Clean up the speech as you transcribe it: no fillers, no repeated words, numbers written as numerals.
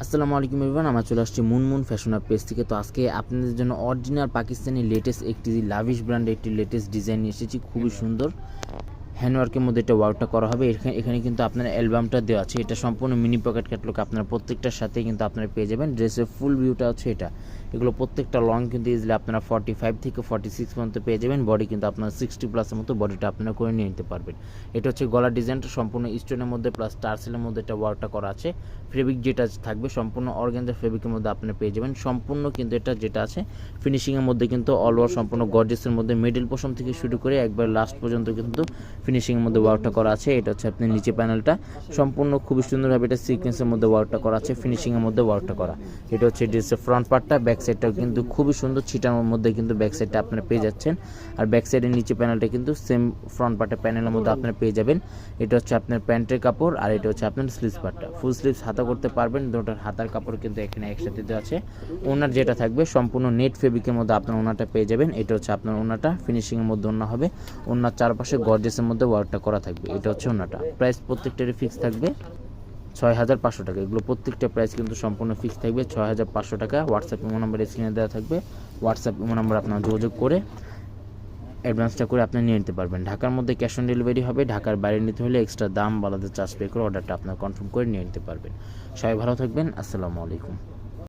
আসসালামু আলাইকুম এভরিওয়ান, আমরা চলে আসছি মুনমুন ফ্যাশন আপ পেজ থেকে। তো আজকে আপনাদের জন্য অরিজিনাল পাকিস্তানি লেটেস্ট একটি লাভিশ ব্র্যান্ডের একটি লেটেস্ট ডিজাইন নিয়ে এসেছি। খুবই সুন্দর হ্যান্ডওয়ার্কের মধ্যে এটা ওয়ার্কটা করা হবে। এখানে কিন্তু আপনার অ্যালবামটা দেওয়া আছে। এটা সম্পূর্ণ মিনি পকেট ক্যাটলগ, আপনারা প্রত্যেকটার সাথে কিন্তু আপনারা পেয়ে যাবেন। ড্রেসের ফুল ভিউটা হচ্ছে এটা। এগুলো প্রত্যেকটা লং কিন্তু ইজিলি আপনারা 45 থেকে 46 পর্যন্ত পেয়ে যাবেন। বডি কিন্তু আপনার 60+ মতো বডিটা আপনারা করে নিয়ে নিতে পারবেন। এটা হচ্ছে গলার ডিজাইনটা সম্পূর্ণ স্টোনের মধ্যে প্লাস টার্সেলের মধ্যে এটা ওয়ার্কটা করা আছে। ফেব্রিক যেটা থাকবে সম্পূর্ণ অর্গানজা ফেব্রিকের মধ্যে আপনারা পেয়ে যাবেন। সম্পূর্ণ কিন্তু এটা যেটা আছে ফিনিশিংয়ের মধ্যে কিন্তু অল ওভার সম্পূর্ণ গর্জিয়াসের মধ্যে মিডল পোর্শন থেকে শুরু করে একবার লাস্ট পর্যন্ত কিন্তু ফিনিশিংয়ের মধ্যে ওয়ার্কটা করা আছে। এটা হচ্ছে আপনার নিচে প্যানেলটা সম্পূর্ণ খুবই সুন্দরভাবে এটা সিকোয়েন্সের মধ্যে ওয়ার্কটা করা আছে, ফিনিশিংয়ের মধ্যে ওয়ার্কটা করা। এটা হচ্ছে ড্রেসের ফ্রন্ট পার্টটা। ব্যাক সাইডটাও কিন্তু খুবই সুন্দর ছিটানোর মধ্যে কিন্তু ব্যাক সাইডটা আপনারা পেয়ে যাচ্ছেন। আর ব্যাক সাইডের নিচে প্যানেলটা কিন্তু সেম ফ্রন্ট পার্টের প্যানেলের মধ্যে আপনারা পেয়ে যাবেন। এটা হচ্ছে আপনার প্যান্টের কাপড় আর এটা হচ্ছে আপনার স্লিভস পার্টটা। ফুল স্লিভস হাতা করতে পারবেন, দুটোর হাতার কাপড় কিন্তু এখানে একসাথে দেওয়া আছে। ওনার যেটা থাকবে সম্পূর্ণ নেট ফেব্রিকের মধ্যে আপনার ওনাটা পেয়ে যাবেন। এটা হচ্ছে আপনার ওনাটা ফিনিশিংয়ের মধ্যে ওনা হবে। ওনার চারপাশে গর্জিয়াসের মধ্যে ওয়ার্কটা করা থাকবে। এটা হচ্ছে ওনাটা। প্রাইস প্রত্যেকটারই ফিক্স থাকবে 6500 টাকা। এগুলো প্রত্যেকটা প্রাইস কিন্তু সম্পূর্ণ ফিক্স থাকবে 6500 টাকা। হোয়াটসঅ্যাপ ইমো নাম্বার স্ক্রিনে দেওয়া থাকবে। হোয়াটসঅ্যাপ ইমো নাম্বার আপনার যোগাযোগ করে অ্যাডভান্সটা করে আপনি নিয়ে নিতে পারবেন। ঢাকার মধ্যে ক্যাশ অন ডেলিভারি হবে। ঢাকার বাইরে নিতে হলে এক্সট্রা দাম আলাদা চার্জ পে করে অর্ডারটা আপনার কনফার্ম করে নিয়ে নিতে পারবেন। সবাই ভালো থাকবেন। আসসালামু আলাইকুম।